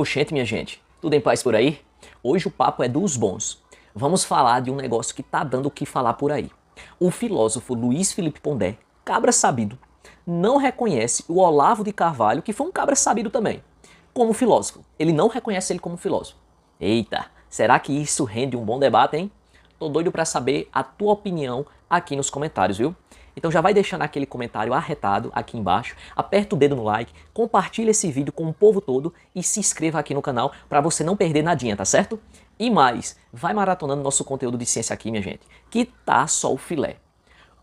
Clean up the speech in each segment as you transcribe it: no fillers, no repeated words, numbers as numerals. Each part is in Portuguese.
Oxente, minha gente, tudo em paz por aí? Hoje o papo é dos bons. Vamos falar de um negócio que tá dando o que falar por aí. O filósofo Luiz Felipe Pondé, cabra sabido, não reconhece o Olavo de Carvalho, que foi um cabra sabido também, como filósofo. Ele não reconhece ele como filósofo. Eita, será que isso rende um bom debate, hein? Tô doido pra saber a tua opinião aqui nos comentários, viu? Então já vai deixando aquele comentário arretado aqui embaixo, aperta o dedo no like, compartilha esse vídeo com o povo todo e se inscreva aqui no canal para você não perder nadinha, tá certo? E mais, vai maratonando nosso conteúdo de ciência aqui, minha gente, que tá só o filé.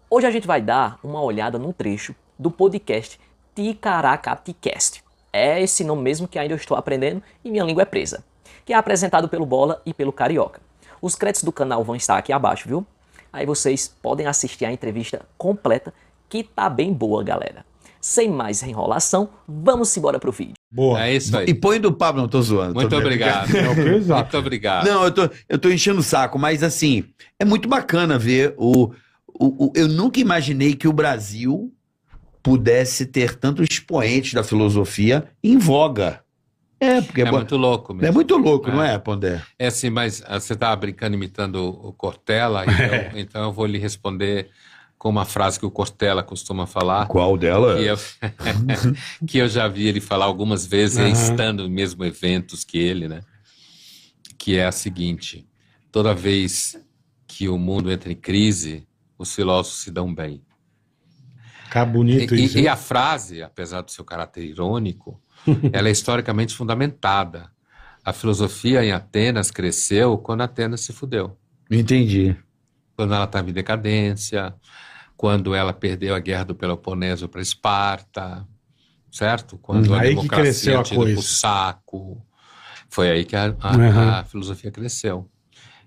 Hoje a gente vai dar uma olhada num trecho do podcast Ticaracaticast. É esse nome mesmo que ainda eu estou aprendendo e minha língua é presa. Que é apresentado pelo Bola e pelo Carioca. Os créditos do canal vão estar aqui abaixo, viu? Aí vocês podem assistir a entrevista completa, que tá bem boa, galera. Sem mais enrolação, vamos embora pro vídeo. Boa. É isso aí. E põe do Pablo, não tô zoando. Muito obrigado. É o pesado. Muito obrigado. Não, eu tô enchendo o saco, mas assim, é muito bacana ver eu nunca imaginei que o Brasil pudesse ter tantos expoentes da filosofia em voga. Porque É muito louco mesmo. é muito louco, É. não é, Pondé? É assim, mas você estava brincando imitando o Cortella, então eu vou lhe responder com uma frase que o Cortella costuma falar, Qual dela? que eu já vi ele falar algumas vezes, estando em mesmo eventos que ele, né? Que é a seguinte: toda vez que o mundo entra em crise, os filósofos se dão bem. Fica bonito isso. E a frase, apesar do seu caráter irônico, ela é historicamente fundamentada. A filosofia em Atenas cresceu quando Atenas se fudeu. Entendi. Quando ela estava em decadência, quando ela perdeu a guerra do Peloponeso para Esparta, certo? Quando a Aí que cresceu democracia a tinha ido coisa. pro saco. Foi aí que a filosofia cresceu.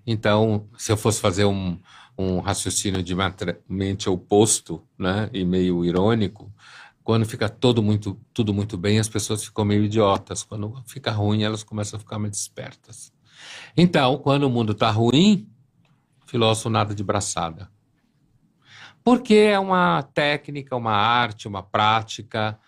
Então, se eu fosse fazer um raciocínio diametralmente oposto, né, e meio irônico, quando fica tudo muito bem, as pessoas ficam meio idiotas. Quando fica ruim, elas começam a ficar mais espertas. Então, quando o mundo está ruim, filósofo nada de braçada. Porque é uma técnica, uma arte, uma prática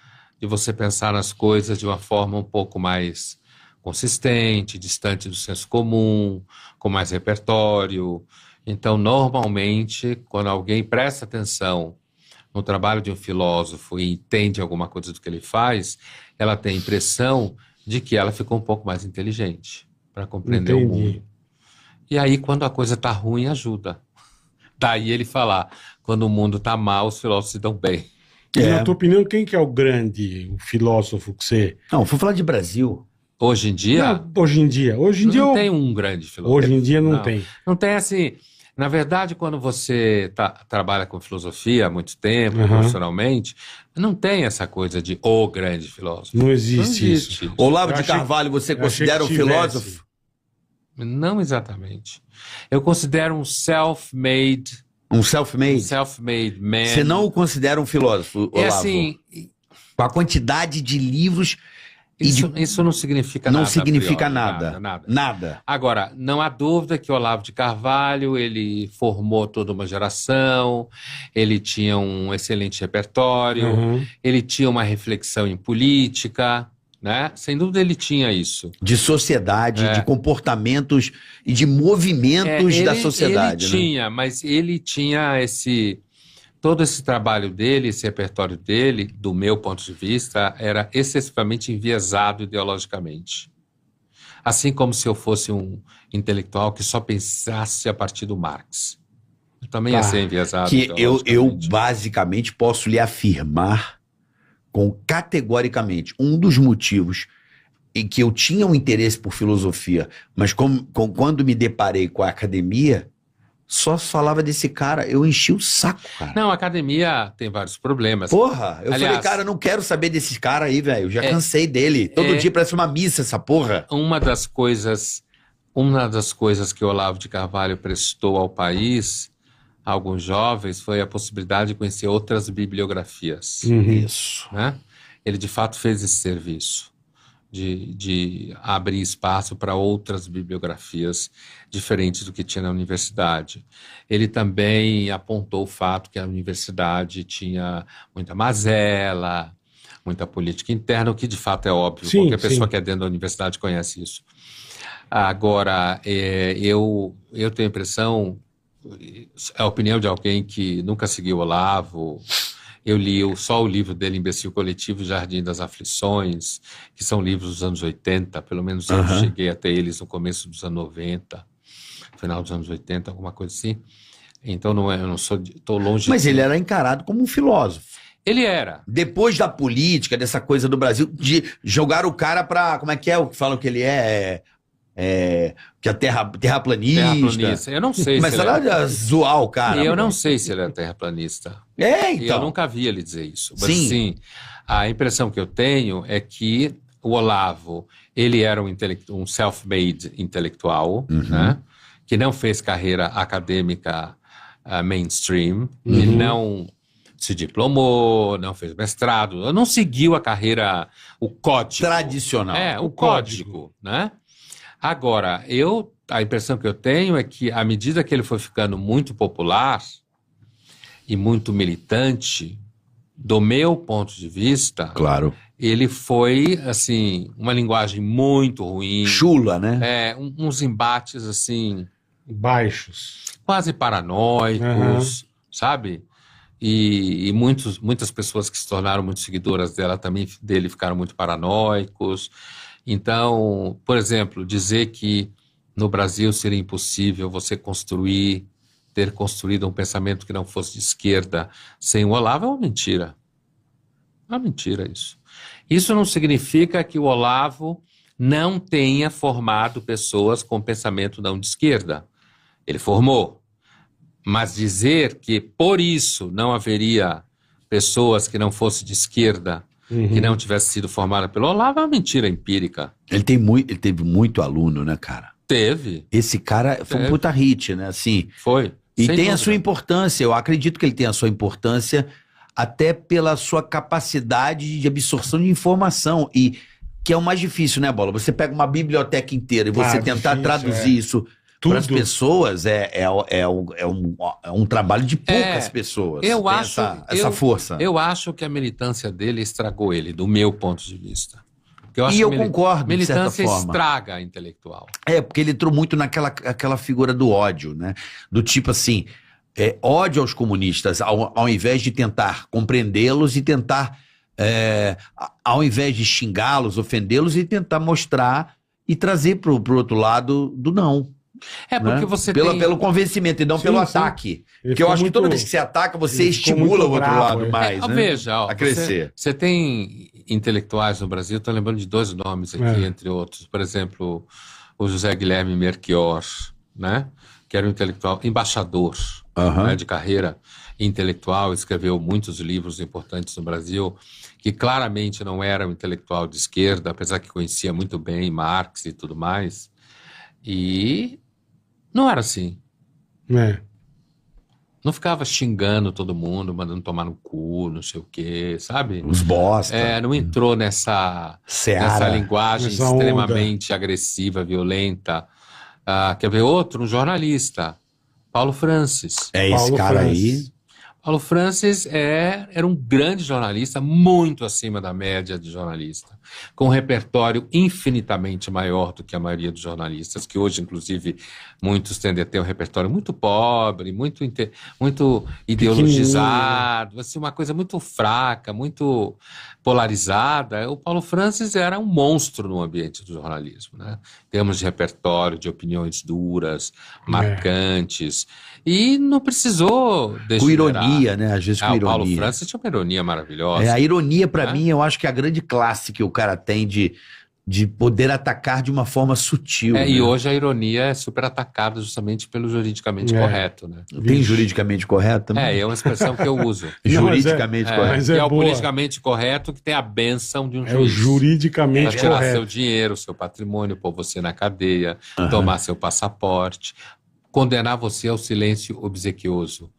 de você pensar nas coisas de uma forma um pouco mais consistente, distante do senso comum, com mais repertório. Então, normalmente, quando alguém presta atenção no trabalho de um filósofo e entende alguma coisa do que ele faz, ela tem a impressão de que ela ficou um pouco mais inteligente para compreender o mundo. E aí, quando a coisa está ruim, ajuda. Daí ele falar, quando o mundo está mal, os filósofos se dão bem. E na tua opinião, quem que é o grande filósofo que você... Não, vou falar de Brasil. Hoje em dia, Não, hoje em dia não tem um grande filósofo. Hoje em dia não tem. Não tem assim... Na verdade, quando você trabalha com filosofia há muito tempo, profissionalmente, não tem essa coisa de o grande filósofo. Não existe isso. Olavo Eu de achei- Carvalho, você eu achei considera um que tivesse. filósofo? Não exatamente. Eu considero um self-made Um self-made? man. Você não o considera um filósofo, Olavo? É assim, Com a quantidade de livros isso não significa não nada. significa a priori, nada. Nada. Agora, não há dúvida que Olavo de Carvalho, ele formou toda uma geração, ele tinha um excelente repertório, ele tinha uma reflexão em política, né? Sem dúvida ele tinha isso. De sociedade, de comportamentos e de movimentos da sociedade. Ele tinha, mas ele tinha todo esse trabalho dele, esse repertório dele, do meu ponto de vista, era excessivamente enviesado ideologicamente. Assim como se eu fosse um intelectual que só pensasse a partir do Marx. Eu também ia ser enviesado Que eu ideologicamente. basicamente posso lhe afirmar categoricamente um dos motivos em que eu tinha um interesse por filosofia, mas quando me deparei com a academia, só se falava desse cara, eu enchi o saco, cara. Não, a academia tem vários problemas. Porra, eu Aliás, falei, cara, eu não quero saber desse cara aí, velho. Já cansei dele. Todo dia parece uma missa essa porra. Uma das coisas que o Olavo de Carvalho prestou ao país, a alguns jovens, foi a possibilidade de conhecer outras bibliografias. Isso. Né? Ele, de fato, fez esse serviço de abrir espaço para outras bibliografias diferentes do que tinha na universidade. Ele também apontou o fato que a universidade tinha muita mazela, muita política interna, o que de fato é óbvio, Sim, qualquer pessoa sim. que é dentro da universidade conhece isso. Agora, eu tenho a impressão, a opinião de alguém que nunca seguiu o Olavo, eu li só o livro dele, Imbecil Coletivo e Jardim das Aflições, que são livros dos anos 80, pelo menos eu cheguei até eles no começo dos anos 90, final dos anos 80, alguma coisa assim. Então eu não sou, estou longe Mas de... ele era encarado como um filósofo. Ele era. Depois da política, dessa coisa do Brasil, de jogar o cara pra. Como é que é o que falam que ele é? Que é terraplanista. Terraplanista. Eu não sei se Começaram ele a zoar o cara. Eu pô. não sei se ele é terraplanista. Então. E eu nunca vi ele dizer isso. Mas, Sim. assim, a impressão que eu tenho é que o Olavo, ele era um self-made intelectual, né? Que não fez carreira acadêmica mainstream, ele não se diplomou, não fez mestrado, não seguiu a carreira, o código. Tradicional. O código, né? Agora, a impressão que eu tenho é que, à medida que ele foi ficando muito popular e muito militante, do meu ponto de vista, Claro. ele foi, assim, uma linguagem muito ruim. Chula, né? Uns embates, assim, Baixos. quase paranoicos, sabe? E muitas pessoas que se tornaram muito seguidoras dele ficaram muito paranoicos. Então, por exemplo, dizer que no Brasil seria impossível você ter construído um pensamento que não fosse de esquerda sem o Olavo é uma mentira. É uma mentira isso. Isso não significa que o Olavo não tenha formado pessoas com pensamento não de esquerda. Ele formou. Mas dizer que por isso não haveria pessoas que não fossem de esquerda, que não tivesse sido formada pelo Olavo, é uma mentira empírica. Ele teve muito aluno, né, cara? Teve. Esse cara foi um puta hit, né? Assim. Foi. E Sem tem a dúvida. sua importância. Eu acredito que ele tem a sua importância até pela sua capacidade de absorção de informação. E que é o mais difícil, né, Bola? Você pega uma biblioteca inteira e você tentar difícil, traduzir isso Tudo. para as pessoas é um trabalho de poucas pessoas. Eu Tem acho- essa força. Eu acho que a militância dele estragou ele, do meu ponto de vista. Porque acho E eu que concordo, de certa militância forma. estraga a intelectual. Porque ele entrou muito aquela figura do ódio, né? Do tipo assim, ódio aos comunistas, ao invés de tentar compreendê-los e tentar, ao invés de xingá-los, ofendê-los e tentar mostrar e trazer pro outro lado do não. Porque né? você Pelo convencimento e não Sim, pelo sim. ataque. Ele Porque eu ficou acho que toda muito- vez que você ataca, você ele ficou estimula muito o outro bravo, lado mais, né? Veja, a crescer. Você tem intelectuais no Brasil, estou lembrando de dois nomes aqui, entre outros. Por exemplo, o José Guilherme Melchior, né? Que era um intelectual, embaixador, né, de carreira intelectual, escreveu muitos livros importantes no Brasil, que claramente não era um intelectual de esquerda, apesar que conhecia muito bem Marx e tudo mais. E não era assim. Não ficava xingando todo mundo, mandando tomar no cu, não sei o quê, sabe? Os bosta. Não entrou nessa Seara. linguagem Nessa extremamente agressiva, violenta. Quer ver outro? Um jornalista, Paulo Francis. Esse Paulo cara Francis. aí. Paulo Francis era um grande jornalista, muito acima da média de jornalista, com um repertório infinitamente maior do que a maioria dos jornalistas, que hoje, inclusive, muitos tendem a ter um repertório muito pobre, muito ideologizado, assim, uma coisa muito fraca, muito polarizada. O Paulo Francis era um monstro no ambiente do jornalismo, né? Em termos de repertório, de opiniões duras, marcantes, e não precisou Com degenerar. ironia, né? Às vezes com O ironia. Paulo Francis tinha uma ironia maravilhosa. A ironia, pra né? mim, eu acho que é a grande classe que o cara tem de poder atacar de uma forma sutil. né? E hoje a ironia é super atacada justamente pelo juridicamente correto, né? Tem juridicamente correto também? É uma expressão que eu uso. Juridicamente correto. Mas que é o boa. politicamente correto que tem a benção de um É o juiz. Para juridicamente tirar seu correto. dinheiro, seu patrimônio, pôr você na cadeia, tomar seu passaporte, condenar você ao silêncio obsequioso.